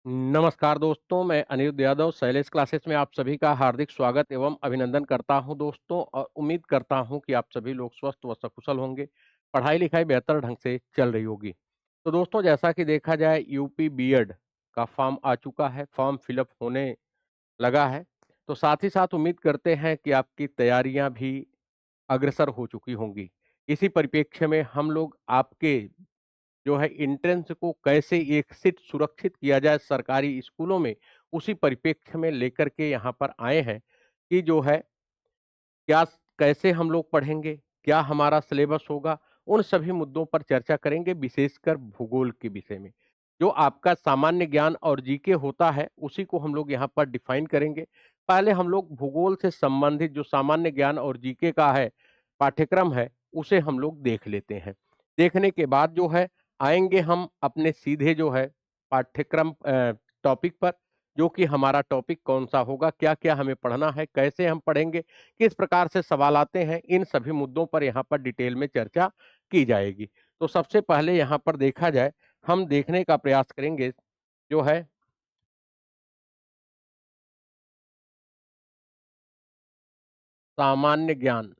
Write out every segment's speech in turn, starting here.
नमस्कार दोस्तों, मैं अनिरुद्ध यादव शैलेश क्लासेस में आप सभी का हार्दिक स्वागत एवं अभिनंदन करता हूं दोस्तों और उम्मीद करता हूं कि आप सभी लोग स्वस्थ व सकुशल होंगे। पढ़ाई लिखाई बेहतर ढंग से चल रही होगी। तो दोस्तों, जैसा कि देखा जाए यूपी बीएड का फॉर्म आ चुका है, फॉर्म फिलअप होने लगा है। तो साथ ही साथ उम्मीद करते हैं कि आपकी तैयारियां भी अग्रसर हो चुकी होंगी। इसी परिप्रेक्ष्य में हम लोग आपके जो है एंट्रेंस को कैसे एक सीट सुरक्षित किया जाए सरकारी स्कूलों में, उसी परिप्रेक्ष्य में लेकर के यहाँ पर आए हैं कि जो है क्या कैसे हम लोग पढ़ेंगे, क्या हमारा सिलेबस होगा, उन सभी मुद्दों पर चर्चा करेंगे, विशेषकर भूगोल के विषय में। जो आपका सामान्य ज्ञान और जीके होता है, उसी को हम लोग यहाँ पर डिफाइन करेंगे। पहले हम लोग भूगोल से संबंधित जो सामान्य ज्ञान और जीके का है पाठ्यक्रम है, उसे हम लोग देख लेते हैं। देखने के बाद जो है आएंगे हम अपने सीधे जो है पाठ्यक्रम टॉपिक पर, जो कि हमारा टॉपिक कौन सा होगा, क्या-क्या हमें पढ़ना है, कैसे हम पढ़ेंगे, किस प्रकार से सवाल आते हैं, इन सभी मुद्दों पर यहाँ पर डिटेल में चर्चा की जाएगी। तो सबसे पहले यहाँ पर देखा जाए, हम देखने का प्रयास करेंगे जो है सामान्य ज्ञान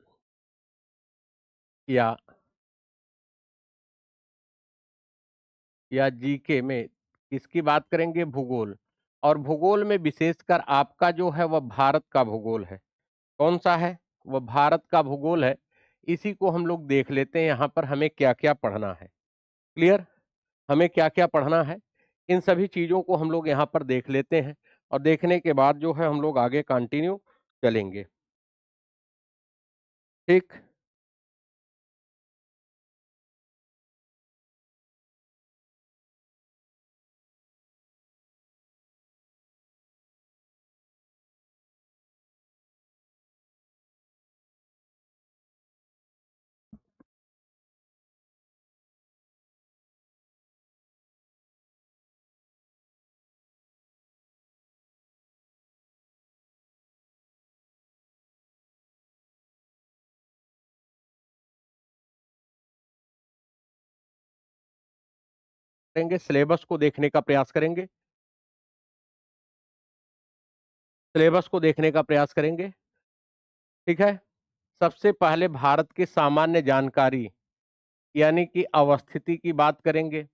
या जीके में किसकी बात करेंगे? भूगोल। और भूगोल में विशेषकर आपका जो है वह भारत का भूगोल है। कौन-सा है? वह भारत का भूगोल है। इसी को हम लोग देख लेते हैं यहाँ पर हमें क्या-क्या पढ़ना है। क्लियर? हमें क्या-क्या पढ़ना है, इन सभी चीज़ों को हम लोग यहाँ पर देख लेते हैं और देखने के बाद जो है हम लोग आगे कंटिन्यू चलेंगे। ठीक? करेंगे सिलेबस को देखने का प्रयास करेंगे। सिलेबस को देखने का प्रयास करेंगे, ठीक है? सबसे पहले भारत की सामान्य जानकारी यानी कि अवस्थिति की बात करेंगे।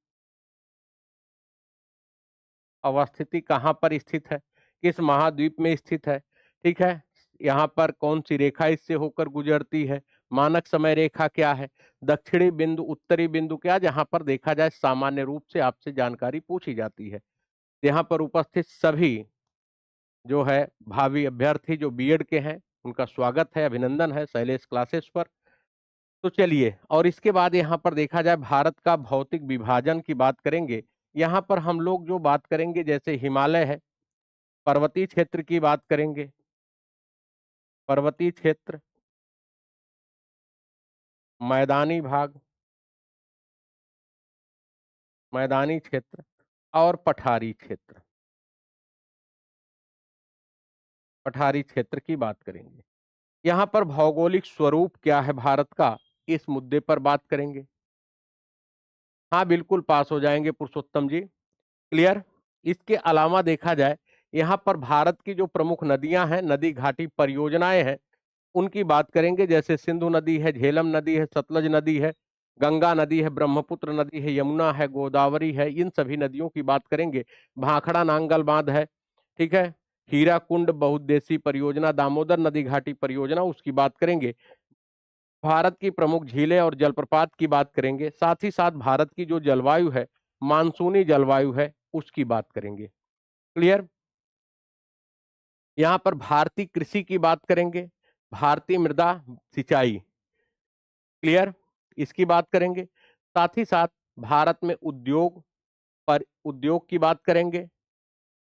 अवस्थिति कहाँ पर स्थित है, किस महाद्वीप में स्थित है, ठीक है? यहाँ पर कौन-सी रेखा इससे होकर गुजरती है, मानक समय रेखा क्या है, दक्षिणी बिंदु, उत्तरी बिंदु क्या, जहाँ पर देखा जाए सामान्य रूप से आपसे जानकारी पूछी जाती है। यहाँ पर उपस्थित सभी जो है भावी अभ्यर्थी जो बीएड के हैं, उनका स्वागत है, अभिनंदन है शैलेश क्लासेस पर। तो चलिए और इसके बाद यहाँ पर देखा जाए भारत का भौतिक विभाजन की बात करेंगे। यहाँ पर हम लोग जो बात करेंगे जैसे हिमालय है, पर्वतीय क्षेत्र की बात करेंगे, पर्वतीय क्षेत्र, मैदानी भाग, मैदानी क्षेत्र और पठारी क्षेत्र, पठारी क्षेत्र की बात करेंगे। यहाँ पर भौगोलिक स्वरूप क्या है भारत का, इस मुद्दे पर बात करेंगे। हाँ, बिल्कुल पास हो जाएँगे पुरुषोत्तम जी, क्लियर? इसके अलावा देखा जाए, यहाँ पर भारत की जो प्रमुख नदियाँ हैं, नदी घाटी परियोजनाएँ हैं, उनकी बात करेंगे जैसे सिंधु नदी है, झेलम नदी है, सतलज नदी है, गंगा नदी है, ब्रह्मपुत्र नदी है, यमुना है, गोदावरी है, इन सभी नदियों की बात करेंगे। भाखड़ा नांगल बांध है, ठीक है? हीराकुंड बहुउद्देशीय परियोजना, दामोदर नदी घाटी परियोजना उसकी बात करेंगे। भारत की प्रमुख झीलें और जलप्रपात की बात करेंगे, साथ ही साथ भारत की जो जलवायु है, मानसूनी जलवायु है, उसकी बात करेंगे। क्लियर? यहाँ पर भारतीय कृषि की बात करेंगे, भारतीय मृदा सिंचाई, क्लियर? इसकी बात करेंगे। साथ ही साथ भारत में उद्योग की बात करेंगे,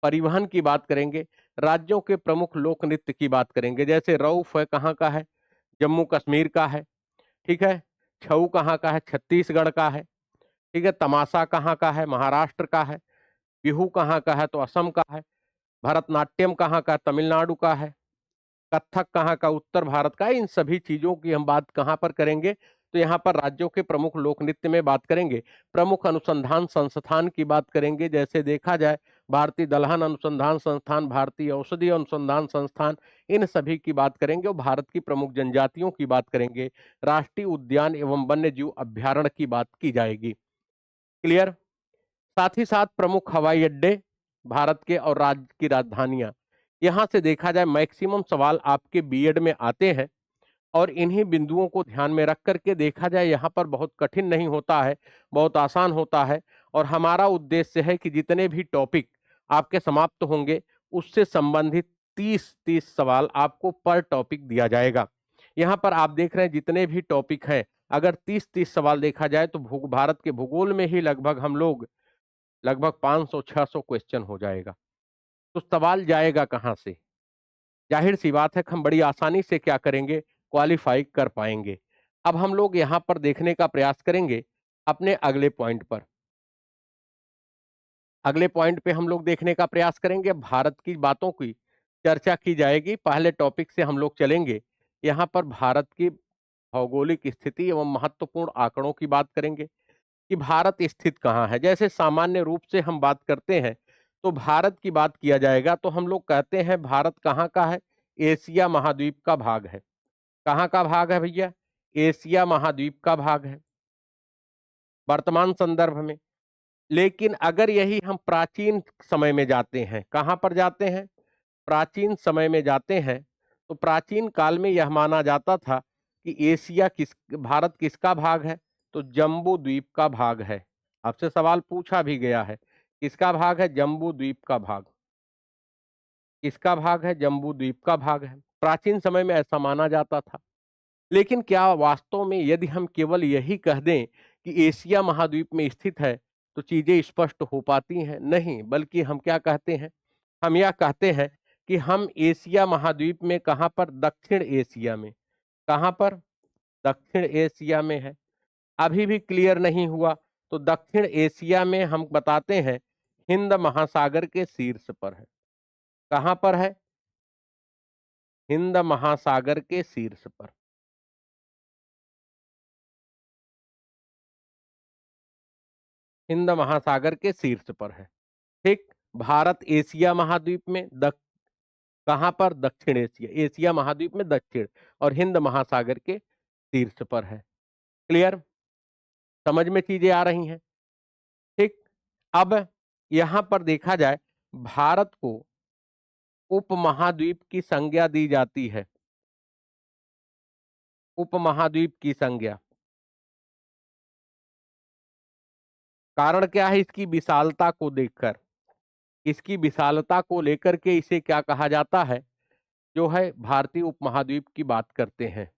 परिवहन की बात करेंगे, राज्यों के प्रमुख लोक नृत्य की बात करेंगे, जैसे रऊफ है कहाँ का है? जम्मू कश्मीर का है, ठीक है? छऊ कहाँ का है? छत्तीसगढ़ का है, ठीक है? तमाशा कहाँ का है? महाराष्ट्र का है। बिहू कहाँ का है? तो असम का है। भरतनाट्यम कहाँ का? तमिलनाडु का है। कथक कहाँ का? उत्तर भारत का है। इन सभी चीज़ों की हम बात कहाँ पर करेंगे? तो यहाँ पर राज्यों के प्रमुख लोक नृत्य में बात करेंगे, प्रमुख अनुसंधान संस्थान की बात करेंगे, जैसे देखा जाए भारतीय दलहन अनुसंधान संस्थान, भारतीय औषधि अनुसंधान संस्थान, इन सभी की बात करेंगे और भारत की प्रमुख जनजातियों की बात करेंगे, राष्ट्रीय उद्यान एवं वन्य जीव अभ्यारण्य की बात की जाएगी। क्लियर? साथ ही साथ प्रमुख हवाई अड्डे भारत के और राज्य की राजधानियां, यहां से देखा जाए मैक्सिमम सवाल आपके बीएड में आते हैं और इन्हीं बिंदुओं को ध्यान में रख करके देखा जाए, यहाँ पर बहुत कठिन नहीं होता है, बहुत आसान होता है और हमारा उद्देश्य है कि जितने भी टॉपिक आपके समाप्त होंगे उससे संबंधित 30-30 सवाल आपको पर टॉपिक दिया जाएगा। यहाँ पर आप देख रहे हैं जितने भी टॉपिक हैं, अगर 30-30 सवाल देखा जाए तो भारत के भूगोल में ही लगभग हम लोग लगभग 500-600 क्वेश्चन हो जाएगा। तो सवाल जाएगा कहां से? जाहिर सी बात है कि हम बड़ी आसानी से क्या करेंगे, क्वालिफाई कर पाएंगे। अब हम लोग यहां पर देखने का प्रयास करेंगे अपने अगले पॉइंट पर। अगले पॉइंट पे हम लोग देखने का प्रयास करेंगे, भारत की बातों की चर्चा की जाएगी। पहले टॉपिक से हम लोग चलेंगे, यहाँ पर भारत की भौगोलिक स्थिति एवं महत्वपूर्ण आंकड़ों की बात करेंगे कि भारत स्थित कहाँ है। जैसे सामान्य रूप से हम बात करते हैं तो भारत की बात किया जाएगा तो हम लोग कहते हैं भारत कहाँ का है, एशिया महाद्वीप का भाग है। कहाँ का भाग है भैया? एशिया महाद्वीप का भाग है वर्तमान संदर्भ में। लेकिन अगर यही हम प्राचीन समय में जाते हैं, कहां पर जाते हैं? प्राचीन समय में जाते हैं तो प्राचीन काल में यह माना जाता था कि भारत किसका भाग है? तो जम्बू द्वीप का भाग है। आपसे सवाल पूछा भी गया है, किसका भाग है? जम्बू द्वीप का भाग। किसका भाग है? जम्बू द्वीप का भाग है। प्राचीन समय में ऐसा माना जाता था। लेकिन क्या वास्तव में यदि हम केवल यही कह दें कि एशिया महाद्वीप में स्थित है तो चीजें स्पष्ट हो पाती हैं? नहीं, बल्कि हम क्या कहते हैं? हम यह कहते हैं कि हम एशिया महाद्वीप में, कहां पर? दक्षिण एशिया में। कहां पर? दक्षिण एशिया में है। अभी भी क्लियर नहीं हुआ तो दक्षिण एशिया में हम बताते हैं हिंद महासागर के शीर्ष पर है। कहां पर है? हिंद महासागर के शीर्ष पर। हिंद महासागर के शीर्ष पर है। ठीक। भारत एशिया महाद्वीप में कहां पर? दक्षिण एशिया, एशिया महाद्वीप में दक्षिण, और हिंद महासागर के शीर्ष पर है। क्लियर? समझ में चीजें आ रही हैं? ठीक। अब यहां पर देखा जाए भारत को उपमहाद्वीप की संज्ञा दी जाती है। उपमहाद्वीप की संज्ञा, कारण क्या है? इसकी विशालता को देखकर, इसकी विशालता को लेकर के इसे क्या कहा जाता है? जो है भारतीय उपमहाद्वीप की बात करते हैं।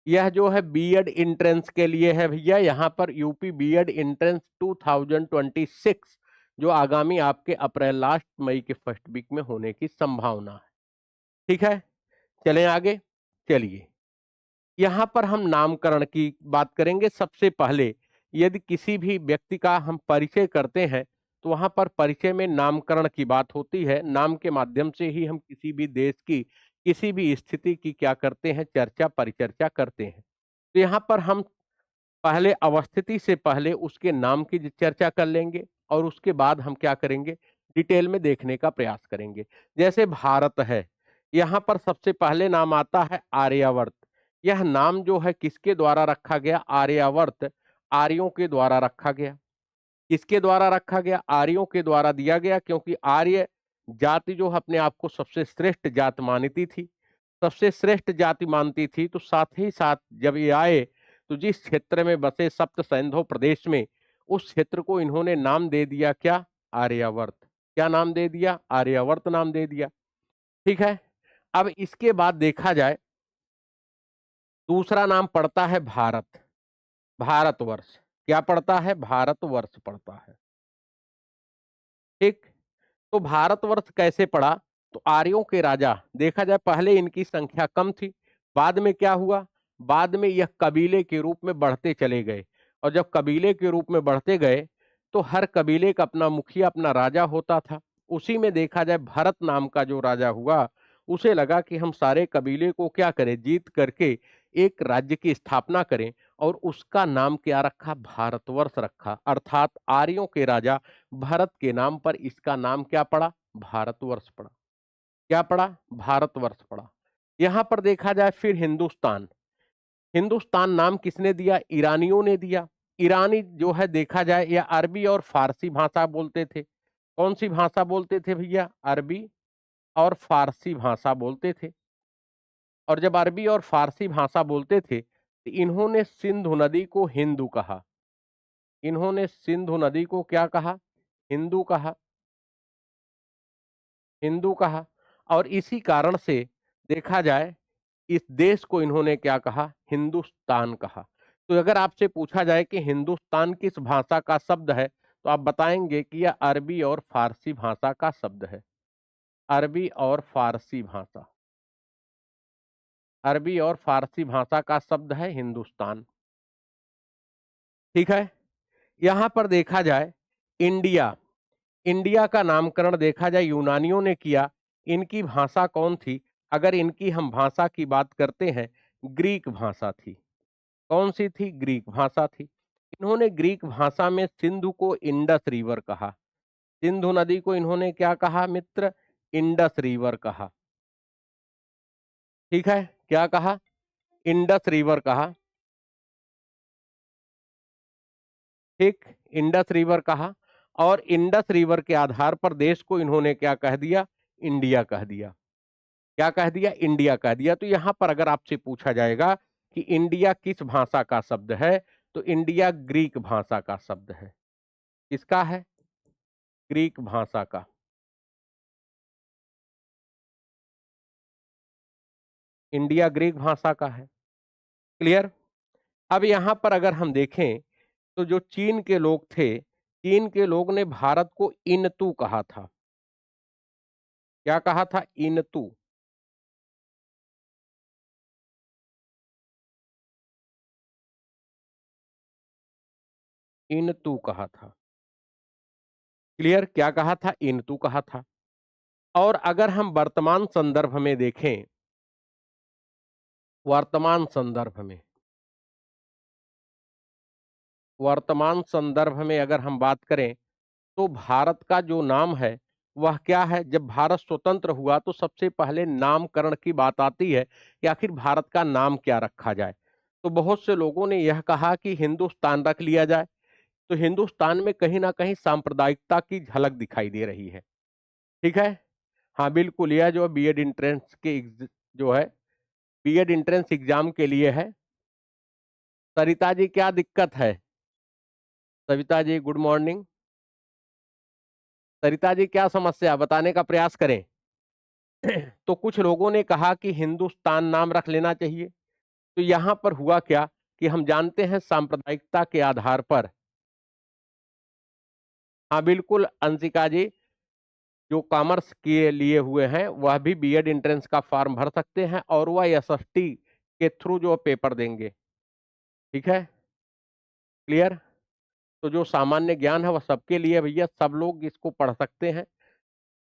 यह जो है बीएड एंट्रेंस के लिए है भैया। यहाँ पर यूपी बीएड एंट्रेंस 2026 जो आगामी आपके अप्रैल लास्ट मई के फर्स्ट वीक में होने की संभावना है। ठीक है, चलें आगे। चलिए, यहाँ पर हम नामकरण की बात करेंगे। सबसे पहले यदि किसी भी व्यक्ति का हम परिचय करते हैं तो वहां पर परिचय में नामकरण की बात होती है। नाम के माध्यम से ही हम किसी भी देश की, किसी भी स्थिति की क्या करते हैं? चर्चा, परिचर्चा करते हैं। तो यहाँ पर हम पहले अवस्थिति से पहले उसके नाम की चर्चा कर लेंगे और उसके बाद हम क्या करेंगे? डिटेल में देखने का प्रयास करेंगे। जैसे भारत है, यहाँ पर सबसे पहले नाम आता है आर्यावर्त। यह नाम जो है किसके द्वारा रखा गया? आर्यावर्त आर्यों के द्वारा रखा गया। किसके द्वारा रखा गया? आर्यों के द्वारा दिया गया, क्योंकि आर्य जाति जो अपने आप को सबसे श्रेष्ठ जात मानती थी, सबसे श्रेष्ठ जाति मानती थी। तो साथ ही साथ जब ये आए तो जिस क्षेत्र में बसे सप्त सैंधव प्रदेश में, उस क्षेत्र को इन्होंने नाम दे दिया क्या? आर्यावर्त। क्या नाम दे दिया? आर्यावर्त नाम दे दिया। ठीक है। अब इसके बाद देखा जाए दूसरा नाम पड़ता है भारत, भारतवर्ष। क्या पड़ता है? भारतवर्ष पड़ता है। ठीक। तो भारतवर्ष कैसे पड़ा? तो आर्यों के राजा, देखा जाए पहले इनकी संख्या कम थी, बाद में क्या हुआ? बाद में यह कबीले के रूप में बढ़ते चले गए, और जब कबीले के रूप में बढ़ते गए तो हर कबीले का अपना मुखिया, अपना राजा होता था। उसी में देखा जाए भरत नाम का जो राजा हुआ, उसे लगा कि हम सारे कबीले को क्या करें, जीत करके एक राज्य की स्थापना करें, और उसका नाम क्या रखा, भारतवर्ष रखा। अर्थात आर्यों के राजा भरत के नाम पर इसका नाम क्या पड़ा, भारतवर्ष पड़ा। क्या पड़ा, भारतवर्ष पड़ा। यहां पर देखा जाए फिर हिंदुस्तान, हिंदुस्तान नाम किसने दिया, ईरानियों ने दिया। ईरानी जो है देखा जाए या अरबी और फारसी भाषा बोलते थे। कौन सी भाषा बोलते थे भैया, अरबी और फारसी भाषा बोलते थे। और जब अरबी और फारसी भाषा बोलते थे तो इन्होंने सिंधु नदी को हिंदू कहा। इन्होंने सिंधु नदी को क्या कहा, हिंदू कहा, हिंदू कहा। और इसी कारण से देखा जाए इस देश को इन्होंने क्या कहा, हिंदुस्तान कहा। तो अगर आपसे पूछा जाए कि हिंदुस्तान किस भाषा का शब्द है, तो आप बताएंगे कि यह अरबी और फारसी भाषा का शब्द है। अरबी और फारसी भाषा, अरबी और फारसी भाषा का शब्द है हिंदुस्तान। ठीक है। यहां पर देखा जाए इंडिया, इंडिया का नामकरण देखा जाए यूनानियों ने किया। इनकी भाषा कौन थी, अगर इनकी हम भाषा की बात करते हैं, ग्रीक भाषा थी। कौन सी थी, ग्रीक भाषा थी। इन्होंने ग्रीक भाषा में सिंधु को इंडस रिवर कहा। सिंधु नदी को इन्होंने क्या कहा मित्र, इंडस रिवर कहा। ठीक है, क्या कहा, इंडस रिवर कहा। ठीक, इंडस रिवर कहा। और इंडस रिवर के आधार पर देश को इन्होंने क्या कह दिया, इंडिया कह दिया। क्या कह दिया, इंडिया कह दिया। तो यहां पर अगर आपसे पूछा जाएगा कि इंडिया किस भाषा का शब्द है, तो इंडिया ग्रीक भाषा का शब्द है। किसका है, ग्रीक भाषा का। इंडिया ग्रीक भाषा का है। क्लियर। अब यहां पर अगर हम देखें तो जो चीन के लोग थे, चीन के लोग ने भारत को इनतू कहा था। क्या कहा था, इनतू। इनतू कहा था। क्लियर, क्या कहा था, इनतू कहा था। और अगर हम वर्तमान संदर्भ में देखें, वर्तमान संदर्भ में, वर्तमान संदर्भ में अगर हम बात करें तो भारत का जो नाम है वह क्या है। जब भारत स्वतंत्र हुआ तो सबसे पहले नामकरण की बात आती है कि आखिर भारत का नाम क्या रखा जाए। तो बहुत से लोगों ने यह कहा कि हिंदुस्तान रख लिया जाए। तो हिंदुस्तान में कहीं ना कहीं सांप्रदायिकता की झलक दिखाई दे रही है। ठीक है, हाँ बिल्कुल, यह जो बीएड इंट्रेंस के जो है, बीएड इंट्रेंस एग्जाम के लिए है। सरिता जी क्या दिक्कत है, सविता जी गुड मॉर्निंग। सरिता जी क्या समस्या, बताने का प्रयास करें। तो कुछ लोगों ने कहा कि हिंदुस्तान नाम रख लेना चाहिए। तो यहां पर हुआ क्या कि हम जानते हैं सांप्रदायिकता के आधार पर, हाँ बिल्कुल अंशिका जी, जो कॉमर्स के लिए हुए हैं वह भी बीएड एंट्रेंस का फॉर्म भर सकते हैं और वह एसएसटी के थ्रू जो पेपर देंगे। ठीक है, क्लियर। तो जो सामान्य ज्ञान है वह सबके लिए भैया, सब लोग इसको पढ़ सकते हैं।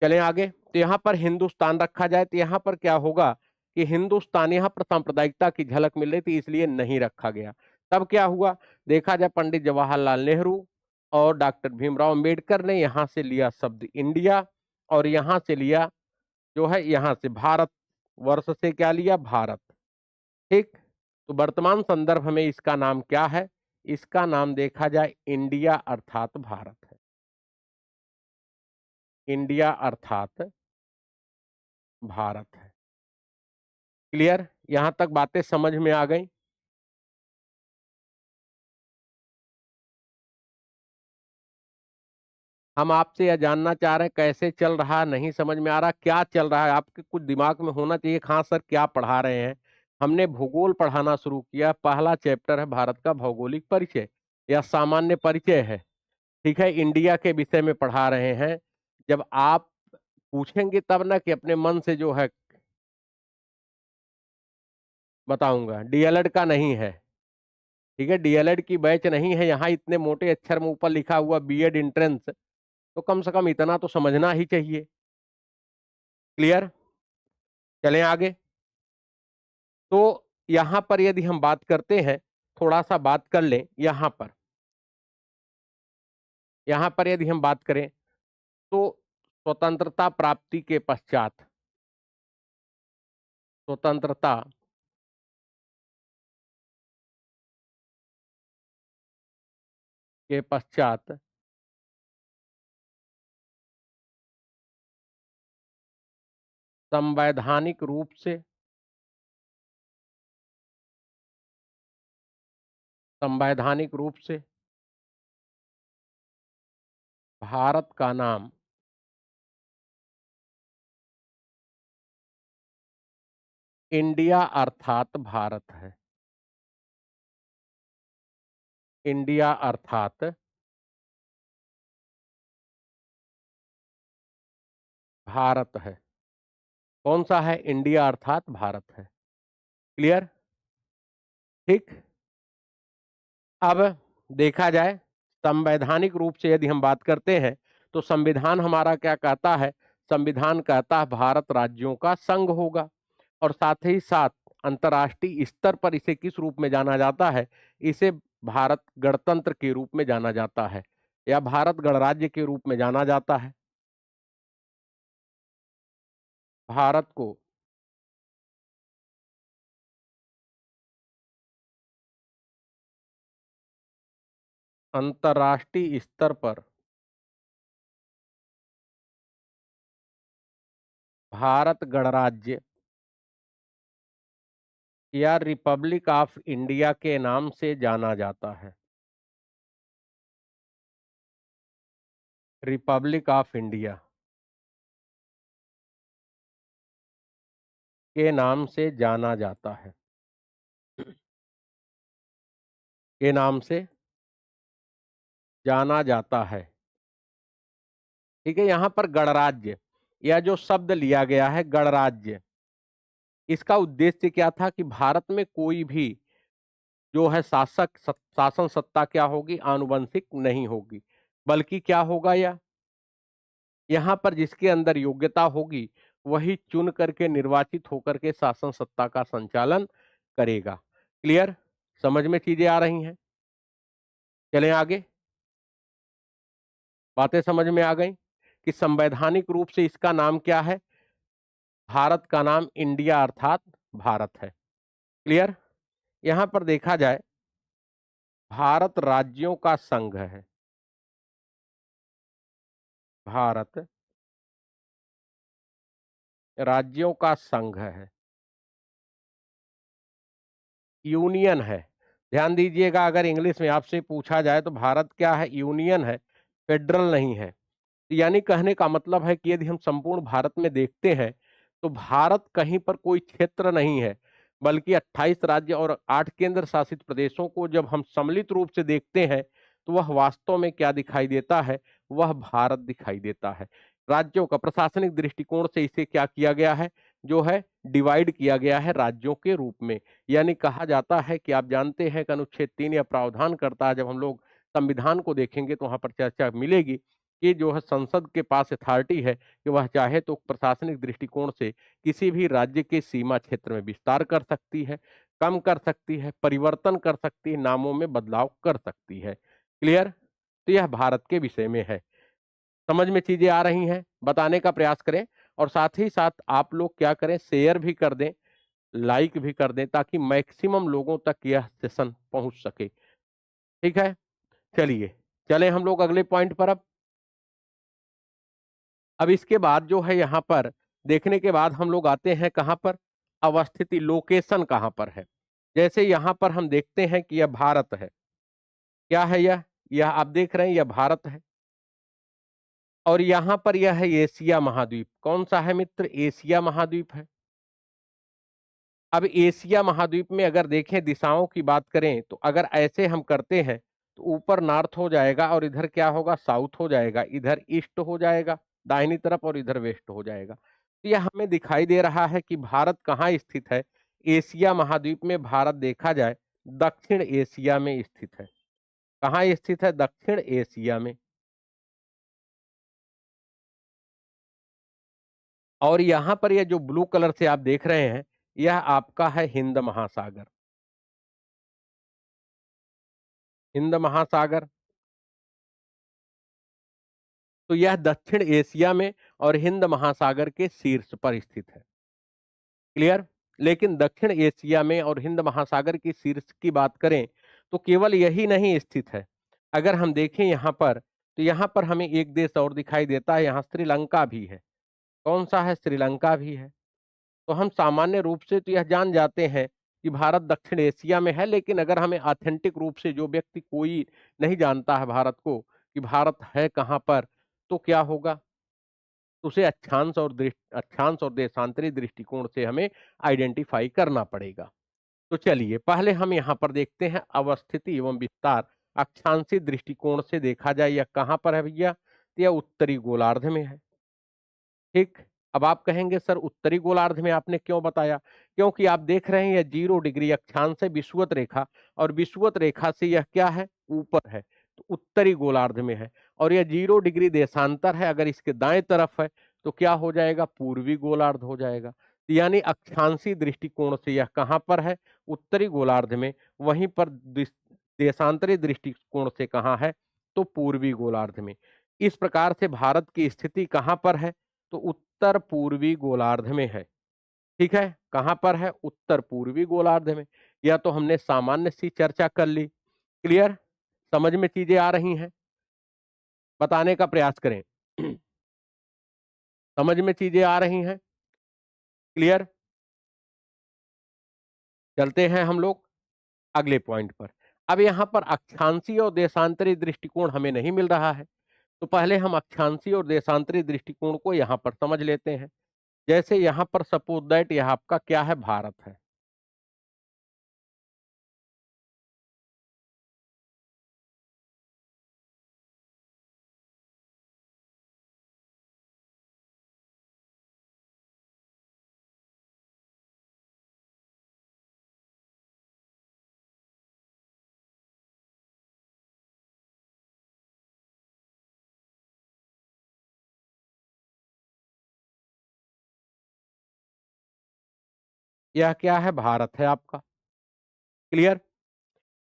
चलें आगे। तो यहाँ पर हिंदुस्तान रखा जाए तो यहाँ पर क्या होगा कि हिंदुस्तान, यहाँ पर सांप्रदायिकता की झलक मिल रही थी इसलिए नहीं रखा गया। तब क्या हुआ, देखा जाए पंडित जवाहरलाल नेहरू और डॉक्टर भीमराव अंबेडकर ने यहाँ से लिया शब्द इंडिया, और यहाँ से लिया जो है, यहाँ से भारत वर्ष से क्या लिया, भारत। ठीक। तो वर्तमान संदर्भ में इसका नाम क्या है, इसका नाम देखा जाए इंडिया अर्थात भारत है। इंडिया अर्थात भारत है। क्लियर, यहां तक बातें समझ में आ गई। हम आपसे यह जानना चाह रहे हैं कैसे चल रहा है, नहीं समझ में आ रहा क्या चल रहा है, आपके कुछ दिमाग में होना चाहिए। हाँ सर क्या पढ़ा रहे हैं, हमने भूगोल पढ़ाना शुरू किया। पहला चैप्टर है भारत का भौगोलिक परिचय या सामान्य परिचय है। ठीक है, इंडिया के विषय में पढ़ा रहे हैं। जब आप पूछेंगे तब ना कि अपने मन से जो है बताऊंगा, डीएलएड का नहीं है। ठीक है, डीएलएड की बैच नहीं है यहाँ, इतने मोटे अक्षर में ऊपर लिखा हुआ बीएड एंट्रेंस, तो कम से कम इतना तो समझना ही चाहिए। क्लियर। चलें आगे। तो यहां पर यदि हम बात करते हैं, थोड़ा सा बात कर लें यहां पर यदि हम बात करें तो स्वतंत्रता प्राप्ति के पश्चात, स्वतंत्रता के पश्चात संवैधानिक रूप से, संवैधानिक रूप से भारत का नाम इंडिया अर्थात भारत है। इंडिया अर्थात भारत है। कौन सा है? इंडिया अर्थात भारत है। क्लियर? ठीक। अब देखा जाए, संवैधानिक रूप से यदि हम बात करते हैं तो संविधान हमारा क्या कहता है? संविधान कहता है भारत राज्यों का संघ होगा। और साथ ही साथ अंतर्राष्ट्रीय स्तर पर इसे किस रूप में जाना जाता है? इसे भारत गणतंत्र के रूप में जाना जाता है, या भारत गणराज्य के रूप में जाना जाता है। भारत को अंतर्राष्ट्रीय स्तर पर भारत गणराज्य या रिपब्लिक ऑफ इंडिया के नाम से जाना जाता है। रिपब्लिक ऑफ इंडिया के नाम से जाना जाता है। के नाम से जाना जाता है। ठीक है। यहां पर गणराज्य, यह जो शब्द लिया गया है गणराज्य, इसका उद्देश्य क्या था? कि भारत में कोई भी जो है शासन सत्ता क्या होगी? आनुवंशिक नहीं होगी, बल्कि क्या होगा? या यहां पर जिसके अंदर योग्यता होगी वही चुन करके, निर्वाचित होकर के शासन सत्ता का संचालन करेगा। क्लियर? समझ में चीजें आ रही हैं? चलें आगे। बातें समझ में आ गई कि संवैधानिक रूप से इसका नाम क्या है? भारत का नाम इंडिया अर्थात भारत है। क्लियर? यहां पर देखा जाए, भारत राज्यों का संघ है। भारत राज्यों का संघ है, यूनियन है। ध्यान दीजिएगा, अगर इंग्लिश में आपसे पूछा जाए तो भारत क्या है? यूनियन है, फेडरल नहीं है। यानी कहने का मतलब है कि यदि हम संपूर्ण भारत में देखते हैं तो भारत कहीं पर कोई क्षेत्र नहीं है, बल्कि 28 राज्य और 8 केंद्र शासित प्रदेशों को जब हम सम्मिलित रूप से देखते हैं तो वह वास्तव में क्या दिखाई देता है? वह भारत दिखाई देता है। राज्यों का प्रशासनिक दृष्टिकोण से इसे क्या किया गया है? जो है डिवाइड किया गया है राज्यों के रूप में। यानी कहा जाता है कि आप जानते हैं कि अनुच्छेद 3 या प्रावधान करता है, जब हम लोग संविधान को देखेंगे तो वहां पर चर्चा मिलेगी कि जो है संसद के पास अथॉरिटी है कि वह चाहे तो प्रशासनिक दृष्टिकोण से किसी भी राज्य के सीमा क्षेत्र में विस्तार कर सकती है, कम कर सकती है, परिवर्तन कर सकती है, नामों में बदलाव कर सकती है। क्लियर? तो यह भारत के विषय में है। समझ में चीजें आ रही हैं? बताने का प्रयास करें, और साथ ही साथ आप लोग क्या करें? शेयर भी कर दें, लाइक भी कर दें, ताकि मैक्सिमम लोगों तक यह सेशन पहुंच सके। ठीक है। चलिए, चले हम लोग अगले पॉइंट पर। अब इसके बाद जो है यहां पर देखने के बाद हम लोग आते हैं कहां पर? अवस्थिति, लोकेशन कहां पर है। जैसे यहां पर हम देखते हैं कि यह भारत है। क्या है यह आप देख रहे हैं, यह भारत है। और यहां पर यह है एशिया महाद्वीप। कौन सा है मित्र? एशिया महाद्वीप है। अब एशिया महाद्वीप में अगर देखें, दिशाओं की बात करें तो अगर ऐसे हम करते हैं तो ऊपर नॉर्थ हो जाएगा और इधर क्या होगा? साउथ हो जाएगा, इधर ईस्ट हो जाएगा दाहिनी तरफ, और इधर वेस्ट हो जाएगा। तो यह हमें दिखाई दे रहा है कि भारत कहाँ स्थित है? एशिया महाद्वीप में भारत देखा जाए दक्षिण एशिया में स्थित है। कहाँ स्थित है? दक्षिण एशिया में। और यहाँ पर ये जो ब्लू कलर से आप देख रहे हैं, यह आपका है हिंद महासागर। हिंद महासागर, तो यह दक्षिण एशिया में और हिंद महासागर के शीर्ष पर स्थित है। क्लियर? लेकिन दक्षिण एशिया में और हिंद महासागर की शीर्ष की बात करें, तो केवल यही नहीं स्थित है। अगर हम देखें यहाँ पर, तो यहाँ पर हमें एक देश और दिखाई देता है, यहाँ श्रीलंका भी है। कौन सा है? श्रीलंका भी है। तो हम सामान्य रूप से तो यह जान जाते हैं कि भारत दक्षिण एशिया में है, लेकिन अगर हमें ऑथेंटिक रूप से, जो व्यक्ति कोई नहीं जानता है भारत को कि भारत है कहाँ पर, तो क्या होगा? उसे अक्षांश और देशांतरी दृष्टिकोण से हमें आइडेंटिफाई करना पड़ेगा। तो चलिए पहले हम यहाँ पर देखते हैं अवस्थिति एवं विस्तार। अक्षांशीय दृष्टिकोण से देखा जाए यह कहाँ पर है भैया? तो यह उत्तरी गोलार्ध में है। ठीक। अब आप कहेंगे सर उत्तरी गोलार्ध में आपने क्यों बताया? क्योंकि आप देख रहे हैं यह 0 डिग्री अक्षांश है विषुवत रेखा, और विषुवत रेखा से यह क्या है? ऊपर है, तो उत्तरी गोलार्ध में है। और यह 0 डिग्री देशांतर है, अगर इसके दाएं तरफ है तो क्या हो जाएगा? पूर्वी गोलार्ध हो जाएगा। तो यानी अक्षांशीय दृष्टिकोण से यह कहां पर है? उत्तरी गोलार्ध में। वहीं पर देशांतरी दृष्टिकोण से कहां है? तो पूर्वी गोलार्ध में। इस प्रकार से भारत की स्थिति कहां पर है? तो उत्तर पूर्वी गोलार्ध में है। ठीक है, कहां पर है? उत्तर पूर्वी गोलार्ध में। या तो हमने सामान्य सी चर्चा कर ली। क्लियर? समझ में चीजें आ रही हैं? बताने का प्रयास करें। समझ में चीजें आ रही हैं? क्लियर? चलते हैं हम लोग अगले पॉइंट पर। अब यहां पर अक्षांशीय और देशांतरी दृष्टिकोण हमें नहीं मिल रहा है, तो पहले हम अक्षांशीय और देशांतरी दृष्टिकोण को यहां पर समझ लेते हैं। जैसे यहां पर सपोज दैट यह आपका क्या है? भारत है। यह क्या है? भारत है आपका। क्लियर?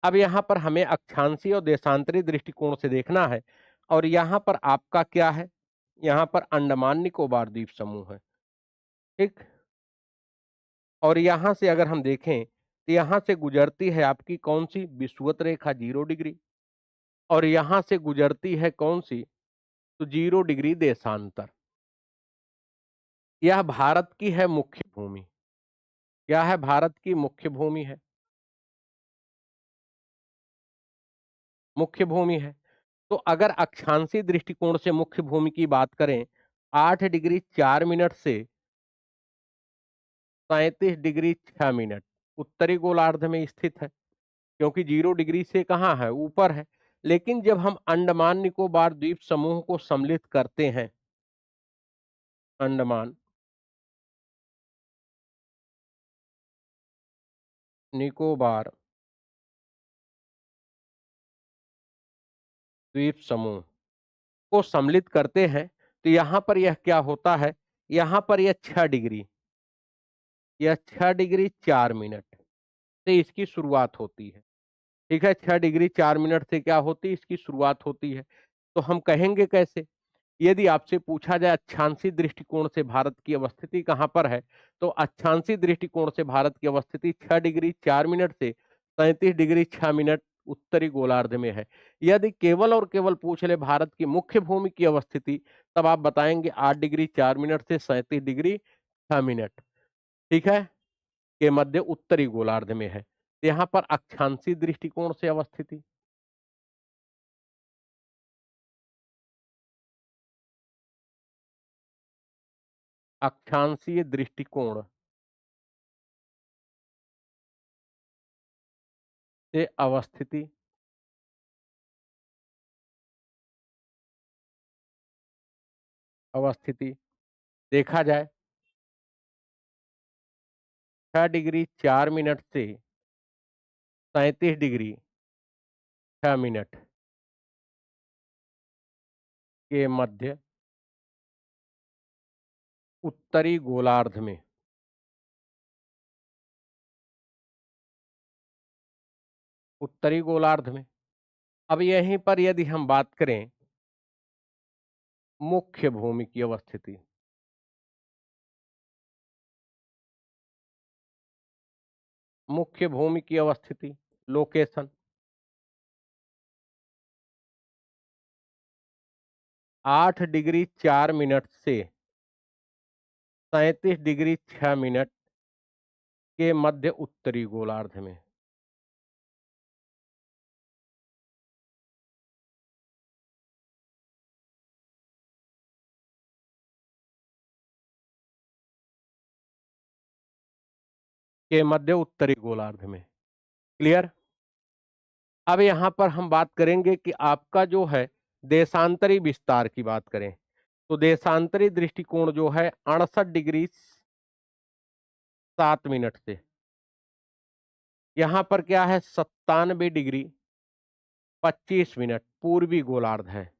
अब यहाँ पर हमें अक्षांशीय और देशांतरी दृष्टिकोण से देखना है, और यहाँ पर आपका क्या है? यहाँ पर अंडमान निकोबार द्वीप समूह है। ठीक। और यहाँ से अगर हम देखें, तो यहाँ से गुजरती है आपकी कौन सी? विषुवत रेखा 0 डिग्री। और यहाँ से गुजरती है कौन सी? तो 0 डिग्री देशांतर। यह भारत की है मुख्य भूमि। क्या है? भारत की मुख्य भूमि है। मुख्य भूमि है। तो अगर अक्षांशीय दृष्टिकोण से मुख्य भूमि की बात करें, 8 डिग्री 4 मिनट से 37 डिग्री 6 मिनट उत्तरी गोलार्ध में स्थित है, क्योंकि 0 डिग्री से कहाँ है? ऊपर है। लेकिन जब हम अंडमान निकोबार द्वीप समूह को सम्मिलित करते हैं, अंडमान निकोबार द्वीप समूह को सम्मिलित करते हैं, तो यहाँ पर यह क्या होता है? यहाँ पर यह 6 डिग्री, यह 6 डिग्री 4 मिनट से इसकी शुरुआत होती है। ठीक है, 6 डिग्री 4 मिनट से क्या होती है? इसकी शुरुआत होती है। तो हम कहेंगे कैसे? यदि आपसे पूछा जाए अक्षांशीय दृष्टिकोण से भारत की अवस्थिति कहां पर है, तो अक्षांशीय दृष्टिकोण से भारत की अवस्थिति 6 डिग्री 4 मिनट से 37 डिग्री 6 मिनट उत्तरी गोलार्ध में है। यदि केवल और केवल पूछ ले भारत की मुख्य भूमि की अवस्थिति, तब आप बताएंगे 8 डिग्री 4 मिनट से 37 डिग्री 6 मिनट, ठीक है, के मध्य उत्तरी गोलार्ध में है। यहाँ पर अक्षांशीय दृष्टिकोण से अवस्थिति, अक्षांशीय दृष्टिकोण से अवस्थिति, अवस्थिति देखा जाए 6 डिग्री 4 मिनट से 37 डिग्री 6 मिनट के मध्य उत्तरी गोलार्ध में। उत्तरी गोलार्ध में। अब यहीं पर यदि हम बात करें मुख्य भूमि की अवस्थिति, मुख्य भूमि की अवस्थिति, लोकेशन 8 डिग्री 4 मिनट से 37 डिग्री 6 मिनट के मध्य उत्तरी गोलार्ध में। के मध्य उत्तरी गोलार्ध में। क्लियर। अब यहां पर हम बात करेंगे कि आपका जो है देशांतरी विस्तार की बात करें तो देशांतरी दृष्टिकोण जो है 68 डिग्री 7 मिनट से, यहां पर क्या है 97 डिग्री 25 मिनट पूर्वी गोलार्ध है।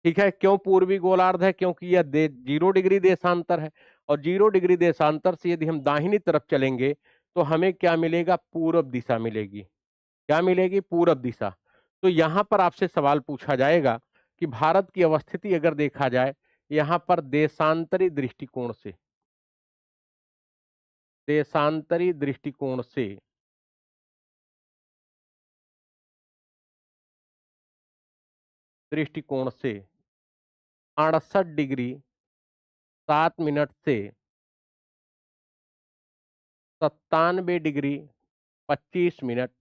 ठीक है, क्यों पूर्वी गोलार्ध है? क्योंकि यह 0 डिग्री देशांतर है, और 0 डिग्री देशांतर से यदि हम दाहिनी तरफ चलेंगे तो हमें क्या मिलेगा? पूरब दिशा मिलेगी। क्या मिलेगी? पूरब दिशा। तो यहां पर आपसे सवाल पूछा जाएगा कि भारत की अवस्थिति अगर देखा जाए यहां पर देशांतरी दृष्टिकोण से, देशांतरी दृष्टिकोण से दृष्टिकोण से 68 डिग्री 7 मिनट से 97 डिग्री 25 मिनट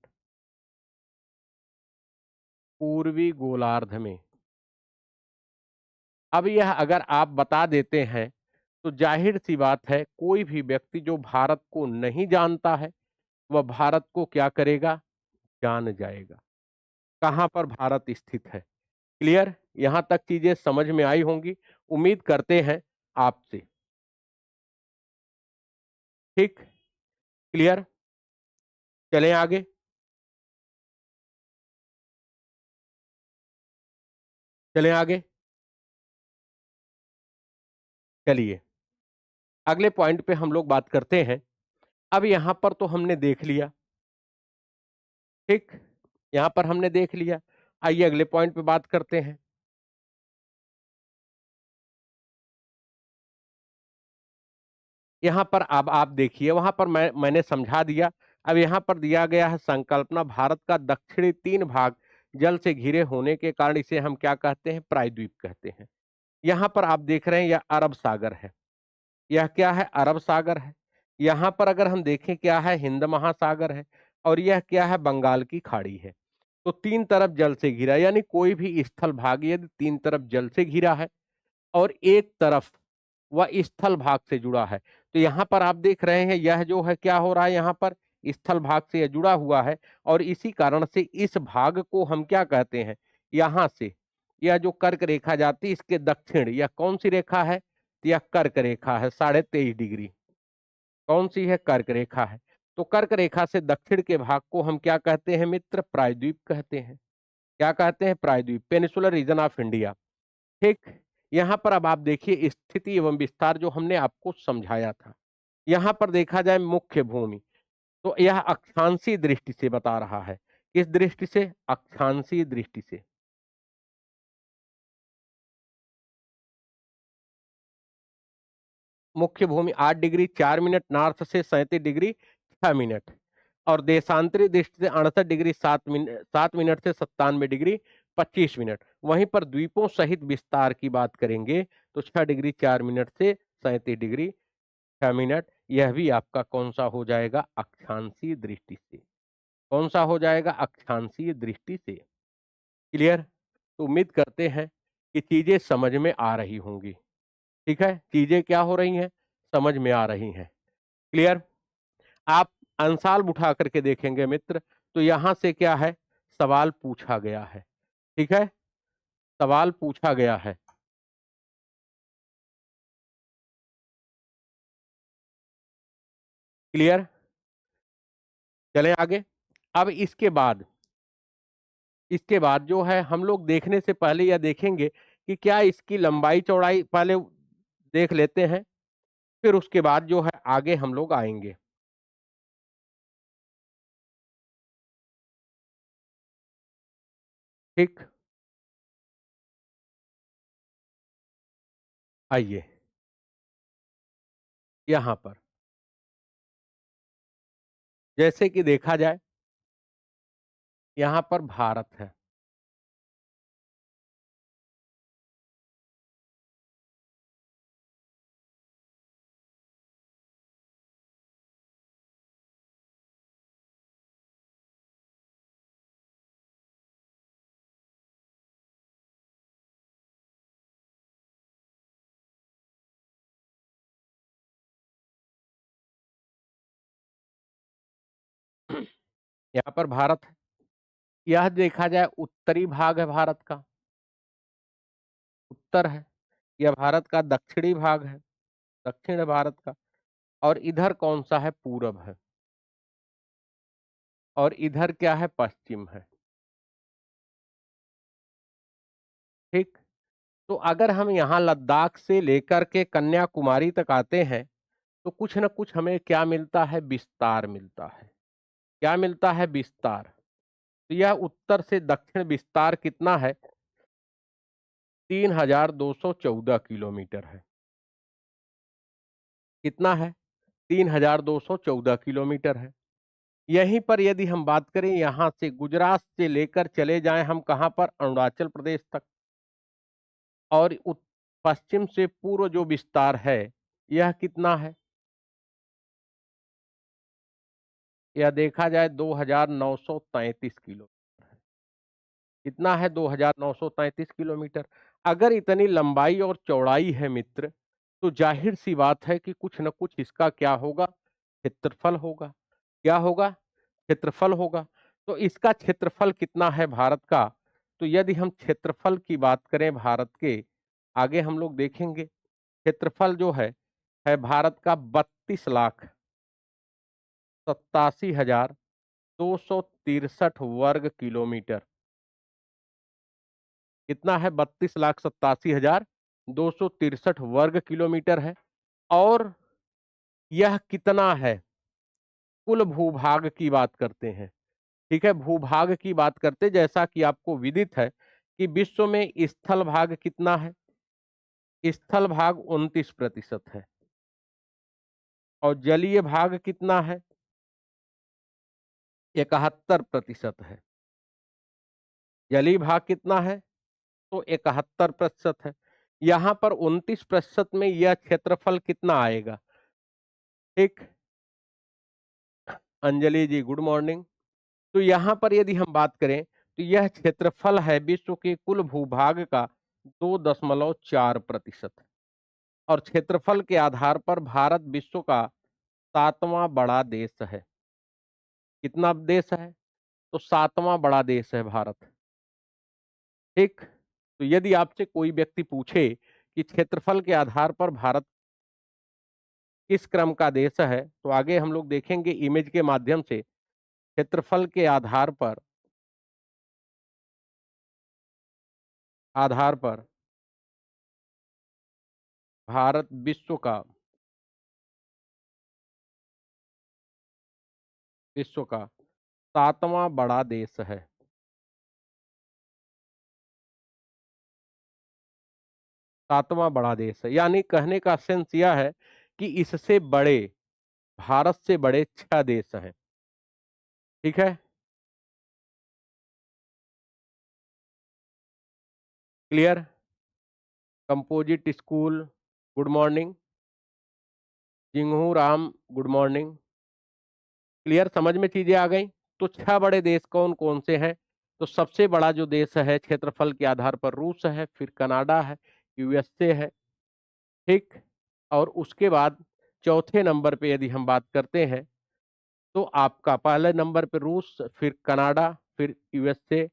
पूर्वी गोलार्ध में। अब यह अगर आप बता देते हैं तो जाहिर सी बात है कोई भी व्यक्ति जो भारत को नहीं जानता है वह भारत को क्या करेगा? जान जाएगा कहां पर भारत स्थित है। क्लियर। यहां तक चीजें समझ में आई होंगी, उम्मीद करते हैं आपसे। ठीक। क्लियर। चलें आगे। चलें आगे। चलिए अगले पॉइंट पे हम लोग बात करते हैं। अब यहां पर तो हमने देख लिया। ठीक, यहां पर हमने देख लिया। आइए अगले पॉइंट पे बात करते हैं। यहां पर अब आप देखिए, वहां पर मैंने समझा दिया। अब यहां पर दिया गया है संकल्पना, भारत का दक्षिणी 3 भाग जल से घिरे होने के कारण इसे हम क्या कहते हैं? प्रायद्वीप कहते हैं। यहां पर आप देख रहे हैं यह अरब सागर है। यह क्या है? अरब सागर है। यहां पर अगर हम देखें क्या है? हिंद महासागर है। और यह क्या है? बंगाल की खाड़ी है। तो 3 तरफ जल से घिरा, यानी कोई भी स्थल भाग यदि 3 तरफ जल से घिरा है और एक तरफ वह स्थल भाग से जुड़ा है, तो यहां पर आप देख रहे हैं यह जो है क्या हो रहा है? यहां पर स्थल भाग से यह जुड़ा हुआ है, और इसी कारण से इस भाग को हम क्या कहते हैं? यहां से यह जो कर्क रेखा जाती है इसके दक्षिण, यह कौन सी रेखा है? तो यह कर्क रेखा है 23.5 डिग्री। कौन सी है? कर्क रेखा है। तो कर्क रेखा से दक्षिण के भाग को हम क्या कहते हैं मित्र? प्रायद्वीप कहते हैं। क्या कहते हैं? प्रायद्वीप, पेनिसुलर रीजन ऑफ इंडिया। ठीक। यहां पर अब आप देखिए स्थिति एवं विस्तार जो हमने आपको समझाया था। यहां पर देखा जाए मुख्य भूमि, तो यह अक्षांशीय दृष्टि से बता रहा है। किस दृष्टि से? अक्षांशीय दृष्टि से। मुख्य भूमि 8 डिग्री 4 मिनट नॉर्थ से 37 डिग्री 6 मिनट, और देशांतरी दृष्टि से 68 डिग्री 7 मिनट से 97 डिग्री 25 मिनट। वहीं पर द्वीपों सहित विस्तार की बात करेंगे तो 6 डिग्री 4 मिनट से 37 डिग्री 6 मिनट। यह भी आपका कौन सा हो जाएगा? अक्षांशीय दृष्टि से। कौन सा हो जाएगा? अक्षांशीय दृष्टि से। क्लियर। तो उम्मीद करते हैं कि चीजें समझ में आ रही होंगी। ठीक है, चीजें क्या हो रही हैं? समझ में आ रही हैं। क्लियर। आप अंसाल उठा करके देखेंगे मित्र, तो यहां से क्या है? सवाल पूछा गया है। ठीक है, सवाल पूछा गया है। क्लियर। चलें आगे। अब इसके बाद जो है हम लोग देखने से पहले यह देखेंगे कि क्या इसकी लंबाई चौड़ाई पहले देख लेते हैं। फिर उसके बाद जो है आगे हम लोग आएँगे। ठीक? आइए, यहाँ पर जैसे कि देखा जाए, यहाँ पर भारत है। यहाँ पर भारत है। यह देखा जाए उत्तरी भाग है भारत का, उत्तर है। यह भारत का दक्षिणी भाग है, दक्षिण है भारत का। और इधर कौन-सा है? पूरब है। और इधर क्या है? पश्चिम है। ठीक? तो अगर हम यहाँ लद्दाख से लेकर के कन्याकुमारी तक आते हैं, तो कुछ न कुछ हमें क्या मिलता है? विस्तार मिलता है। क्या मिलता है? विस्तार। तो यह उत्तर से दक्षिण विस्तार कितना है? 3214 किलोमीटर है। कितना है? 3214 किलोमीटर है। यहीं पर यदि हम बात करें, यहाँ से गुजरात से लेकर चले जाएं हम कहाँ पर? अरुणाचल प्रदेश तक। और पश्चिम से पूर्व जो विस्तार है, यह कितना है? यह देखा जाए 2933 किलो है। कितना है? 2933 किलोमीटर। अगर इतनी लंबाई और चौड़ाई है मित्र, तो जाहिर सी बात है कि कुछ न कुछ इसका क्या होगा? क्षेत्रफल होगा। क्या होगा? क्षेत्रफल होगा। तो इसका क्षेत्रफल कितना है भारत का? तो यदि हम क्षेत्रफल की बात करें भारत के, आगे हम लोग देखेंगे। क्षेत्रफल जो है भारत का 32,87,263 वर्ग किलोमीटर। कितना है? 32,87,263 वर्ग किलोमीटर है। और यह कितना है? कुल भूभाग की बात करते हैं। ठीक है, भूभाग की बात करते, जैसा कि आपको विदित है कि विश्व में स्थल भाग कितना है? स्थल भाग 29% है। और जलीय भाग कितना है? 71% है। जलीय भाग कितना है? तो 71% है। यहाँ पर 29% में यह क्षेत्रफल कितना आएगा? ठीक। अंजलि जी गुड मॉर्निंग। तो यहाँ पर यदि हम बात करें, तो यह क्षेत्रफल है विश्व के कुल भूभाग का 2.4%। और क्षेत्रफल के आधार पर भारत विश्व का 7वां बड़ा देश है। कितना देश है? तो 7वां बड़ा देश है भारत। ठीक। तो यदि आपसे कोई व्यक्ति पूछे कि क्षेत्रफल के आधार पर भारत किस क्रम का देश है, तो आगे हम लोग देखेंगे इमेज के माध्यम से। क्षेत्रफल के आधार पर भारत विश्व का 7वां बड़ा देश है। 7वां बड़ा देश है, यानी कहने का सेंस यह है कि इससे बड़े, भारत से बड़े 6 देश हैं। ठीक है, clear? Composite school good morning. जिंगहू राम गुड मॉर्निंग। क्लियर? समझ में चीजें आ गई? तो 6 बड़े देश कौन कौन से हैं? तो सबसे बड़ा जो देश है क्षेत्रफल के आधार पर रूस है, फिर कनाडा है, यूएसए है। ठीक। और उसके बाद चौथे नंबर पे यदि हम बात करते हैं, तो आपका पहले नंबर पे रूस, फिर कनाडा, फिर यूएसए,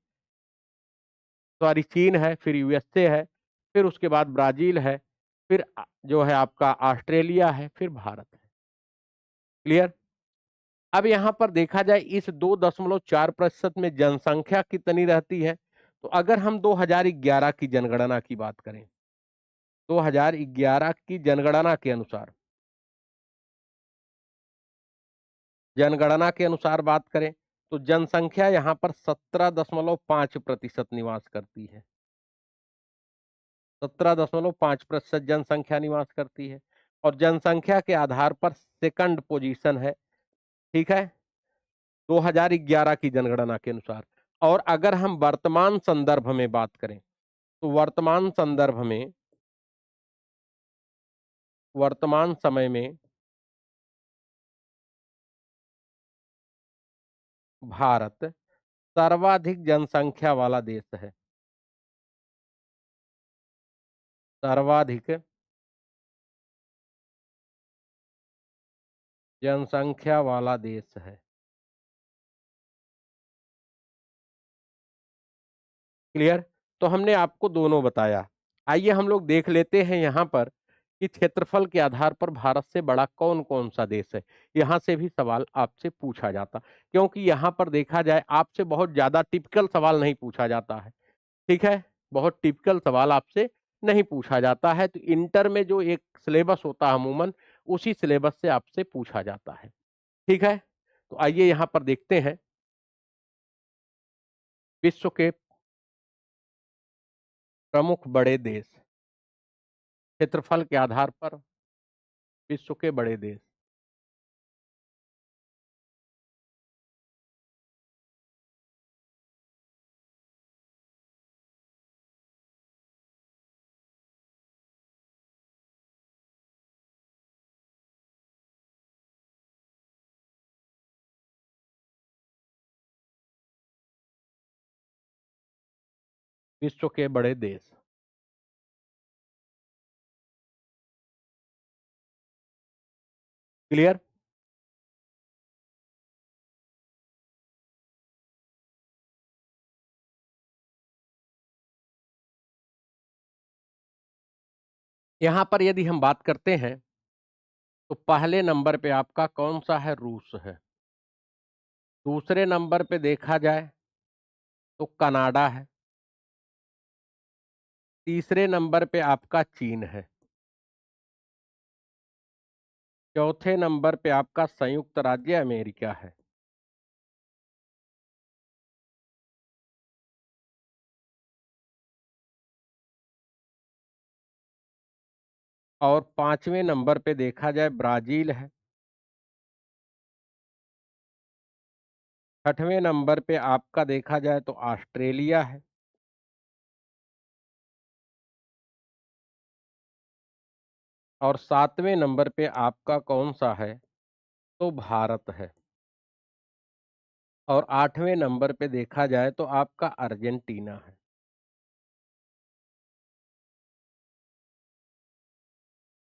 सॉरी चीन है, फिर यूएसए है, फिर उसके बाद ब्राजील है, फिर जो है आपका ऑस्ट्रेलिया है, फिर भारत है। क्लियर? अब यहाँ पर देखा जाए इस 2.4% में जनसंख्या कितनी रहती है? तो अगर हम 2011 की जनगणना की बात करें, 2011 की जनगणना के अनुसार जनगणना के अनुसार बात करें तो जनसंख्या यहाँ पर 17.5% निवास करती है। 17.5% जनसंख्या निवास करती है और जनसंख्या के आधार पर सेकंड पोजीशन है। ठीक है, 2011 की जनगणना के अनुसार। और अगर हम वर्तमान संदर्भ में बात करें तो वर्तमान समय में भारत सर्वाधिक जनसंख्या वाला देश है। सर्वाधिक जनसंख्या वाला देश है। क्लियर? तो हमने आपको दोनों बताया। आइए हम लोग देख लेते हैं यहाँ पर कि क्षेत्रफल के आधार पर भारत से बड़ा कौन कौन सा देश है। यहाँ से भी सवाल आपसे पूछा जाता, क्योंकि यहाँ पर देखा जाए आपसे बहुत ज्यादा टिपिकल सवाल नहीं पूछा जाता है। ठीक है, बहुत टिपिकल सवाल आपसे नहीं पूछा जाता है। तो इंटर में जो एक सिलेबस होता है अमूमन उसी सिलेबस से आपसे पूछा जाता है। ठीक है, तो आइए यहाँ पर देखते हैं विश्व के प्रमुख बड़े देश, क्षेत्रफल के आधार पर विश्व के बड़े देश। विश्व के बड़े देश। क्लियर? यहां पर यदि हम बात करते हैं तो पहले नंबर पे आपका कौन सा है? रूस है। दूसरे नंबर पे देखा जाए तो कनाडा है। तीसरे नंबर पे आपका चीन है। चौथे नंबर पे आपका संयुक्त राज्य अमेरिका है। और पांचवें नंबर पे देखा जाए ब्राजील है। छठवें नंबर पे आपका देखा जाए तो ऑस्ट्रेलिया है। और सातवें नंबर पे आपका कौन सा है? तो भारत है। और आठवें नंबर पे देखा जाए तो आपका अर्जेंटीना है।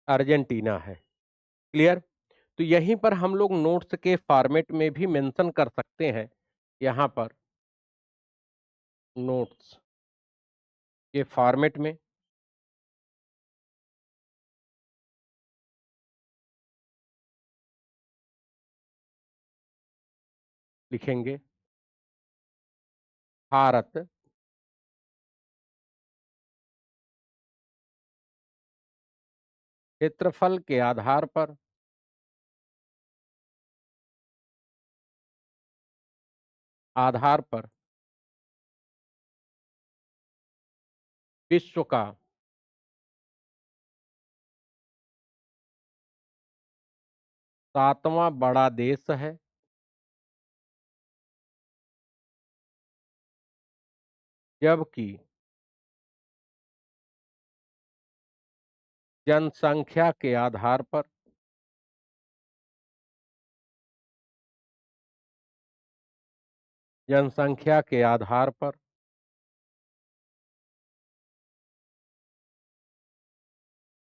अर्जेंटीना है। क्लियर? तो यहीं पर हम लोग नोट्स के फॉर्मेट में भी मेंशन कर सकते हैं। यहाँ पर नोट्स के फॉर्मेट में लिखेंगे भारत क्षेत्रफल के आधार पर विश्व का सातवां बड़ा देश है। जबकि जनसंख्या के आधार पर जनसंख्या के आधार पर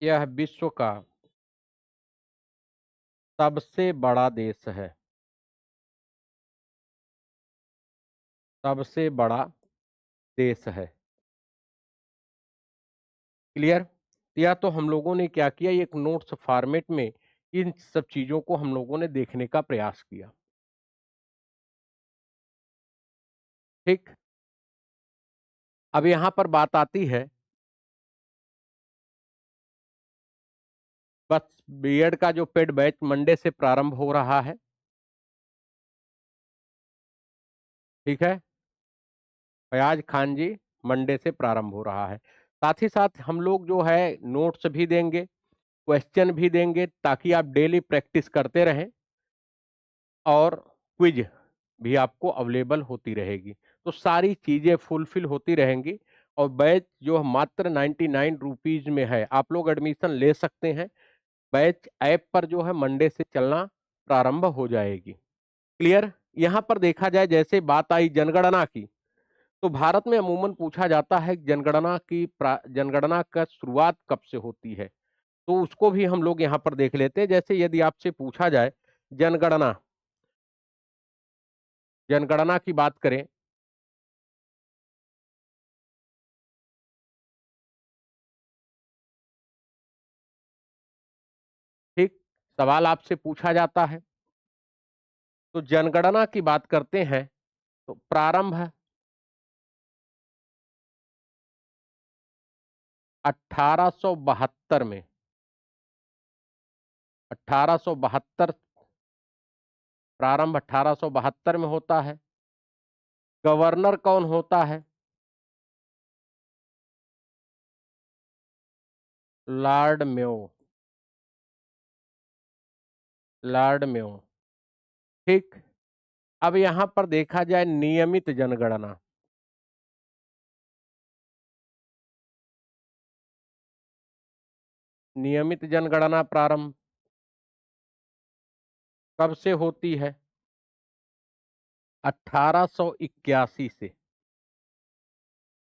यह विश्व का सबसे बड़ा देश है। सबसे बड़ा देश है। क्लियर? या तो हम लोगों ने क्या किया, एक नोट्स फॉर्मेट में इन सब चीजों को हम लोगों ने देखने का प्रयास किया। ठीक, अब यहां पर बात आती है, बस बीएड का जो पेड बैच मंडे से प्रारंभ हो रहा है। ठीक है। फयाज खान जी, मंडे से प्रारंभ हो रहा है। साथ ही साथ हम लोग जो है नोट्स भी देंगे, क्वेश्चन भी देंगे, ताकि आप डेली प्रैक्टिस करते रहें, और क्विज भी आपको अवेलेबल होती रहेगी। तो सारी चीजें फुलफिल होती रहेंगी। और बैच जो मात्र 99 रुपीज में है, आप लोग एडमिशन ले सकते हैं। बैच ऐप पर जो है मंडे से चलना प्रारंभ हो जाएगी। क्लियर। यहां पर देखा जाए, जैसे बात आई जनगणना की, तो भारत में अमूमन पूछा जाता है कि जनगणना का शुरुआत कब से होती है। तो उसको भी हम लोग यहां पर देख लेते हैं। जैसे यदि आपसे पूछा जाए जनगणना जनगणना की बात करें, ठीक, सवाल आपसे पूछा जाता है, तो जनगणना की बात करते हैं, तो प्रारंभ है 1872 में। 1872, प्रारंभ 1872 में होता है। गवर्नर कौन होता है? Lord Mayo. Lord Mayo. ठीक। अब यहां पर देखा जाए नियमित जनगणना। नियमित जनगणना प्रारंभ कब से होती है? 1881 से।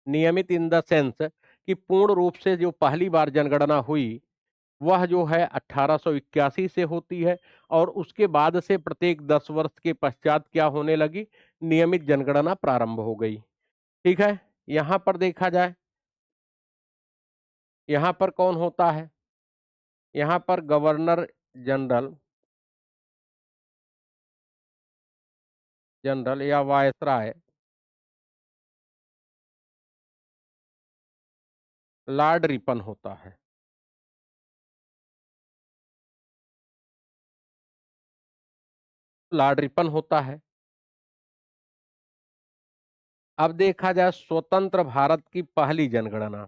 नियमित इन द सेंस कि पूर्ण रूप से जो पहली बार जनगणना हुई, वह जो है 1881 से होती है। और उसके बाद से प्रत्येक 10 वर्ष के पश्चात क्या होने लगी? नियमित जनगणना प्रारंभ हो गई। ठीक है। यहां पर देखा जाए, यहां पर कौन होता है? यहां पर गवर्नर जनरल, जनरल या वायसराय, लॉर्ड रिपन होता है। लॉर्ड रिपन होता है। अब देखा जाए स्वतंत्र भारत की पहली जनगणना।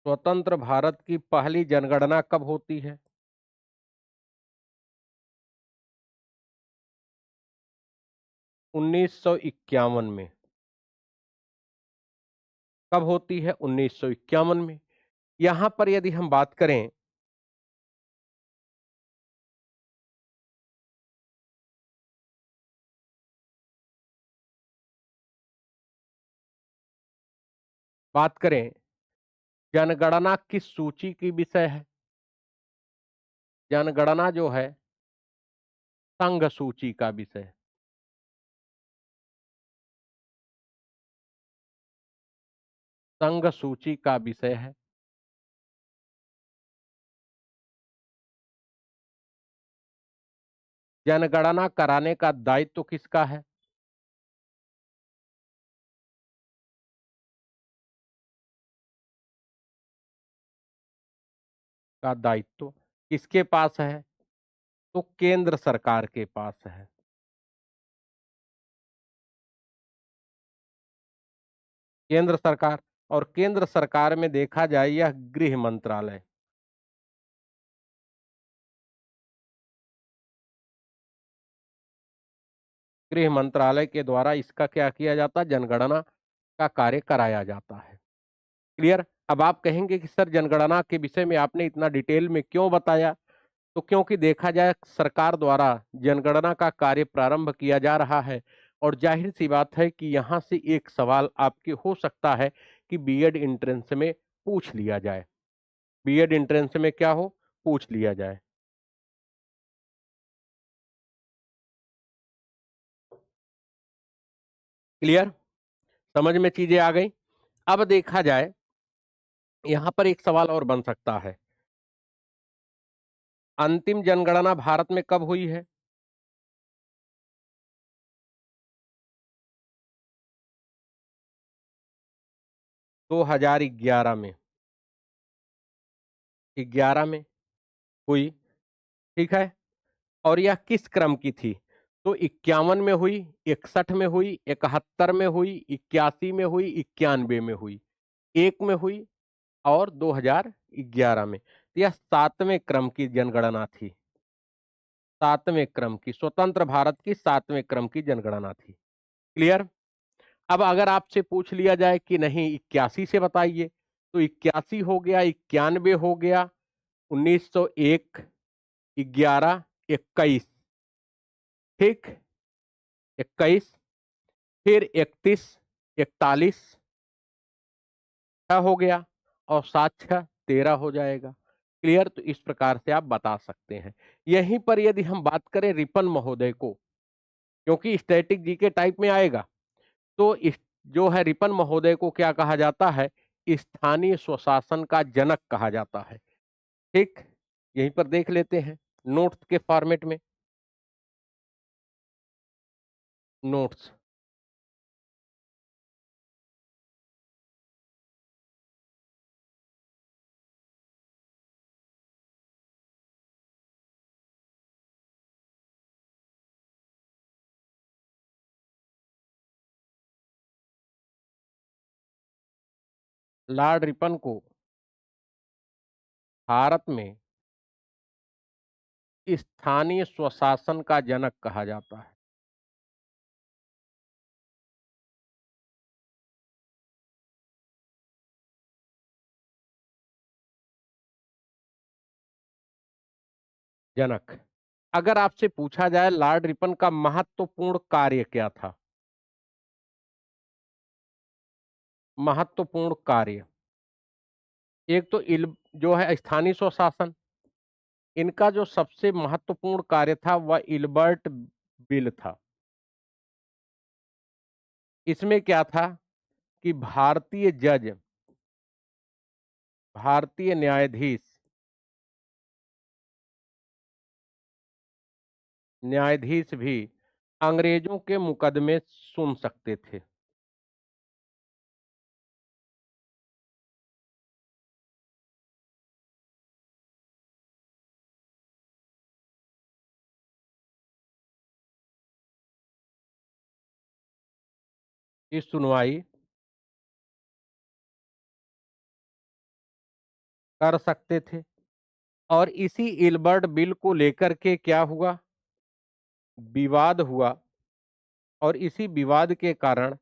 स्वतंत्र भारत की पहली जनगणना कब होती है? 1951 में। कब होती है? 1951 में। यहां पर यदि हम बात करें, बात करें जनगणना किस सूची की विषय है? जनगणना जो है संघ सूची का विषय। संघ सूची का विषय है। जनगणना कराने का दायित्व किसका है? का दायित्व किसके पास है? तो केंद्र सरकार के पास है। केंद्र सरकार। और केंद्र सरकार में देखा जाए, यह गृह मंत्रालय। गृह मंत्रालय के द्वारा इसका क्या किया जाता है? जनगणना का कार्य कराया जाता है। क्लियर। अब आप कहेंगे कि सर जनगणना के विषय में आपने इतना डिटेल में क्यों बताया? तो क्योंकि देखा जाए सरकार द्वारा जनगणना का कार्य प्रारंभ किया जा रहा है। और जाहिर सी बात है कि यहां से एक सवाल आपके हो सकता है कि बीएड एंट्रेंस में पूछ लिया जाए। बीएड एंट्रेंस में क्या हो? पूछ लिया जाए। क्लियर। समझ में चीजें आ गई। अब देखा जाए, यहां पर एक सवाल और बन सकता है, अंतिम जनगणना भारत में कब हुई है? 2011 में। 11 में हुई। ठीक है। और यह किस क्रम की थी? तो 51 में हुई, 61 में हुई, 71 में हुई, 81 में हुई, 91 में हुई, 1 में हुई और 2011 में। तो यह 7वें क्रम की जनगणना थी। 7वें क्रम की, स्वतंत्र भारत की 7वें क्रम की जनगणना थी। क्लियर? अब अगर आपसे पूछ लिया जाए कि नहीं 81 से बताइए, तो 81 हो गया, 91 हो गया, 1901, 11, 21, ठीक, 21, फिर 31, 41 हो गया और 7 6 13 हो जाएगा। क्लियर? तो इस प्रकार से आप बता सकते हैं। यहीं पर यदि हम बात करें रिपन महोदय को, क्योंकि स्टैटिक जीके टाइप में आएगा, तो इस जो है रिपन महोदय को क्या कहा जाता है? स्थानीय स्वशासन का जनक कहा जाता है। ठीक, यहीं पर देख लेते हैं नोट्स के फॉर्मेट में। नोट्स, लॉर्ड रिपन को भारत में स्थानीय स्वशासन का जनक कहा जाता है। जनक। अगर आपसे पूछा जाए लॉर्ड रिपन का महत्वपूर्ण कार्य क्या था? महत्वपूर्ण कार्य, एक तो जो है स्थानीय स्वशासन, इनका जो सबसे महत्वपूर्ण कार्य था वह इल्बर्ट बिल था। इसमें क्या था कि भारतीय जज, भारतीय न्यायाधीश, न्यायाधीश भी अंग्रेजों के मुकदमे सुन सकते थे। इस सुनवाई कर सकते थे और इसी इल्बर्ट बिल को लेकर के क्या हुआ? विवाद हुआ और इसी विवाद के कारण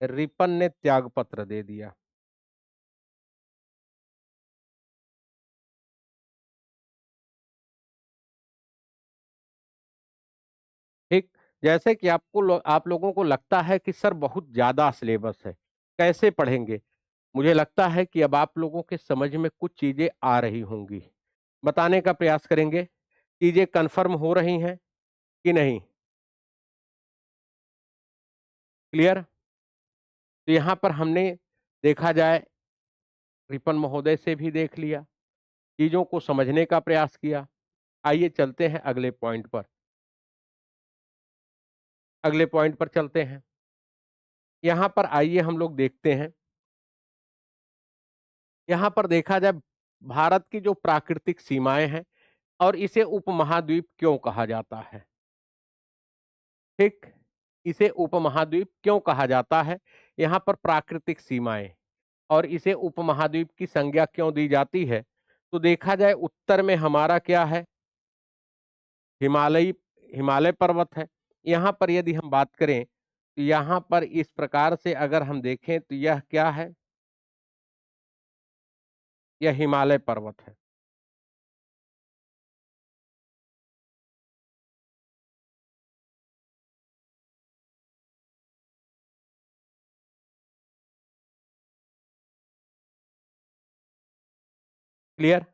रिपन ने त्यागपत्र दे दिया। ठीक, जैसे कि आप लोगों को लगता है कि सर बहुत ज्यादा सिलेबस है, कैसे पढ़ेंगे? मुझे लगता है कि अब आप लोगों के समझ में कुछ चीजें आ रही होंगी। बताने का प्रयास करेंगे, चीजें कंफर्म हो रही हैं कि नहीं? क्लियर? तो यहां पर हमने देखा जाए रिपन महोदय से भी देख लिया, चीजों को समझने का प्रयास किया। आइए चलते हैं अगले पॉइंट पर। अगले पॉइंट पर चलते हैं। यहां पर आइए हम लोग देखते हैं, यहां पर देखा जाए भारत की जो प्राकृतिक सीमाएं हैं और इसे उपमहाद्वीप क्यों कहा जाता है। ठीक, इसे उपमहाद्वीप क्यों कहा जाता है? यहां पर प्राकृतिक सीमाएं और इसे उपमहाद्वीप की संज्ञा क्यों दी जाती है? तो देखा जाए उत्तर में हमारा क्या है? हिमालयी, हिमालय पर्वत है। यहां पर यदि हम बात करें तो यहां पर इस प्रकार से अगर हम देखें तो यह क्या है? यह हिमालय पर्वत है। क्लियर?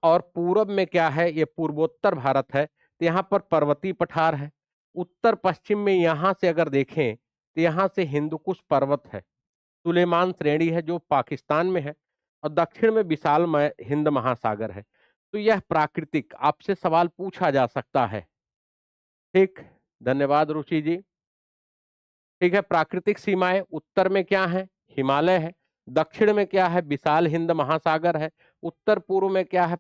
और पूरब में क्या है? ये पूर्वोत्तर भारत है, तो यहाँ पर पर्वतीय पठार है। उत्तर पश्चिम में यहां से अगर देखें तो यहां से हिंदुकुश पर्वत है, सुलेमान श्रेणी है जो पाकिस्तान में है, और दक्षिण में विशाल हिंद महासागर है। तो यह प्राकृतिक आपसे सवाल पूछा जा सकता है। ठीक, धन्यवाद रुचि जी। ठीक है, प्राकृतिक सीमाएं उत्तर में क्या है? हिमालय है। दक्षिण में क्या है? विशाल हिंद महासागर है। उत्तर पूर्व में क्या है?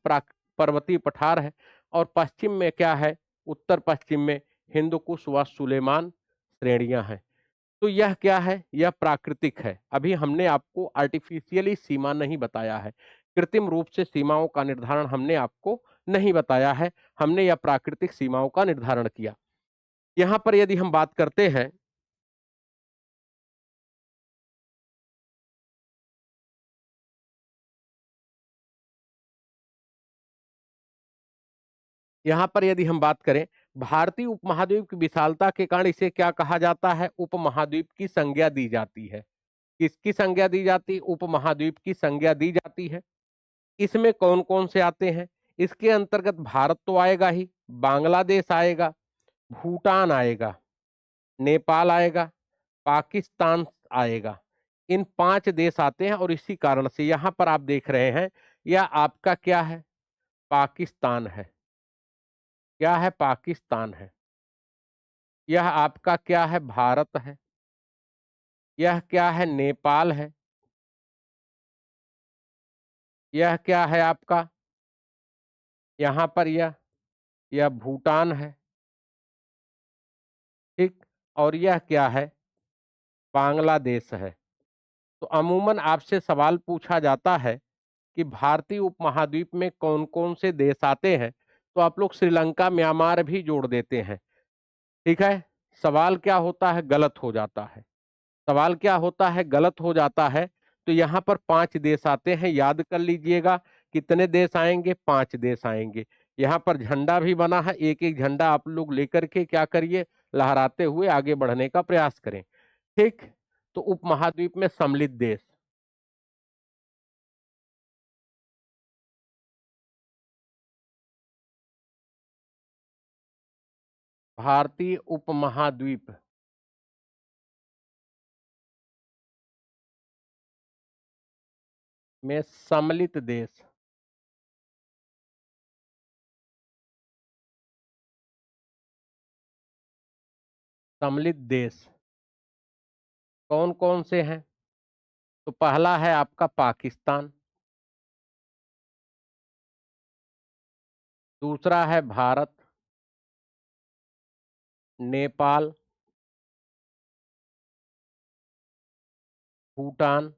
पर्वतीय पठार है। और पश्चिम में क्या है? उत्तर पश्चिम में हिंदुकुश व सुलेमान श्रेणियां हैं। तो यह क्या है? यह प्राकृतिक है। अभी हमने आपको आर्टिफिशियली सीमा नहीं बताया है, कृत्रिम रूप से सीमाओं का निर्धारण हमने आपको नहीं बताया है, हमने यह प्राकृतिक सीमाओं का निर्धारण किया। यहां पर यदि हम बात करते हैं, यहां पर यदि हम बात करें, भारतीय उपमहाद्वीप की विशालता के कारण इसे क्या कहा जाता है? उपमहाद्वीप की संज्ञा दी जाती है। किसकी संज्ञा दी जाती है? उपमहाद्वीप की संज्ञा दी जाती है। इसमें कौन कौन से आते हैं? इसके अंतर्गत भारत तो आएगा ही, बांग्लादेश आएगा, भूटान आएगा, नेपाल आएगा, पाकिस्तान आएगा। इन 5 देश आते हैं और इसी कारण से यहां पर आप देख रहे हैं, यह आपका क्या है? पाकिस्तान है। क्या है? पाकिस्तान है। यह आपका क्या है? भारत है। यह क्या है? नेपाल है। यह क्या है आपका? यहां पर यह भूटान है। ठीक। और यह क्या है? बांग्लादेश है। तो अमूमन आपसे सवाल पूछा जाता है कि भारतीय उपमहाद्वीप में कौन कौन से देश आते हैं, तो आप लोग श्रीलंका म्यांमार भी जोड़ देते हैं। ठीक है। सवाल क्या होता है? गलत हो जाता है। सवाल क्या होता है? गलत हो जाता है। तो यहां पर 5 देश आते हैं, याद कर लीजिएगा। कितने देश आएंगे? 5 देश आएंगे। यहां पर झंडा भी बना है, एक एक झंडा आप लोग लेकर के क्या करिए? लहराते हुए आगे बढ़ने का प्रयास करें। ठीक। तो उपमहाद्वीप में सम्मिलित देश, भारतीय उपमहाद्वीप में सम्मिलित देश, सम्मिलित देश कौन कौन से हैं? तो पहला है आपका पाकिस्तान, दूसरा है भारत, नेपाल, भूटान,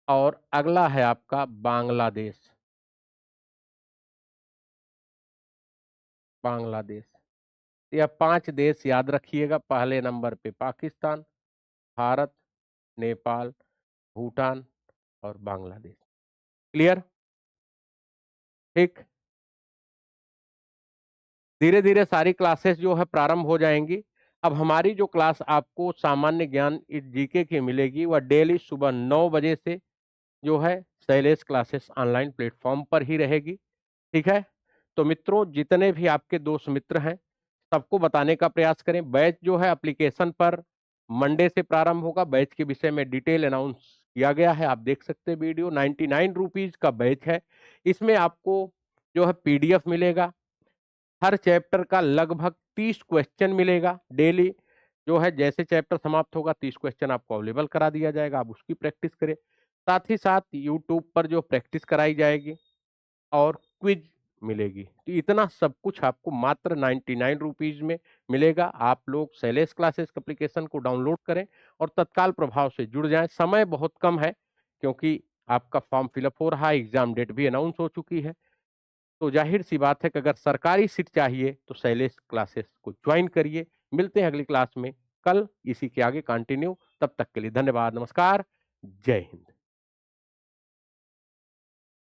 और अगला है आपका बांग्लादेश। बांग्लादेश। यह 5 देश याद रखिएगा। पहले नंबर पे पाकिस्तान, भारत, नेपाल, भूटान और बांग्लादेश। क्लियर? ठीक। धीरे धीरे सारी क्लासेस जो है प्रारंभ हो जाएंगी। अब हमारी जो क्लास आपको सामान्य ज्ञान इस जीके की मिलेगी, वह डेली सुबह 9 बजे से जो है शैलेश क्लासेस ऑनलाइन प्लेटफॉर्म पर ही रहेगी। ठीक है। तो मित्रों, जितने भी आपके दोस्त मित्र हैं, सबको बताने का प्रयास करें। बैच जो है एप्लीकेशन पर मंडे से प्रारंभ होगा। बैच के विषय में डिटेल अनाउंस किया गया है, आप देख सकते हैं वीडियो। 99 रुपीज का बैच है। इसमें आपको जो है पीडीएफ मिलेगा, हर चैप्टर का लगभग 30 क्वेश्चन मिलेगा डेली। जो है जैसे चैप्टर समाप्त होगा 30 क्वेश्चन आपको अवेलेबल करा दिया जाएगा, आप उसकी प्रैक्टिस करें। साथ ही साथ यूट्यूब पर जो प्रैक्टिस कराई जाएगी और क्विज मिलेगी। तो इतना सब कुछ आपको मात्र 99 रुपीज में मिलेगा। आप लोग शैलेश क्लासेस एप्लीकेशन को डाउनलोड करें और तत्काल प्रभाव से जुड़ जाएं। समय बहुत कम है, क्योंकि आपका फॉर्म फिलअप हो रहा है, एग्जाम डेट भी अनाउंस हो चुकी है। तो जाहिर सी बात है कि अगर सरकारी सीट चाहिए तो शैलेश क्लासेस को ज्वाइन करिए। मिलते हैं अगली क्लास में कल, इसी के आगे कंटिन्यू। तब तक के लिए धन्यवाद, नमस्कार, जय हिंद।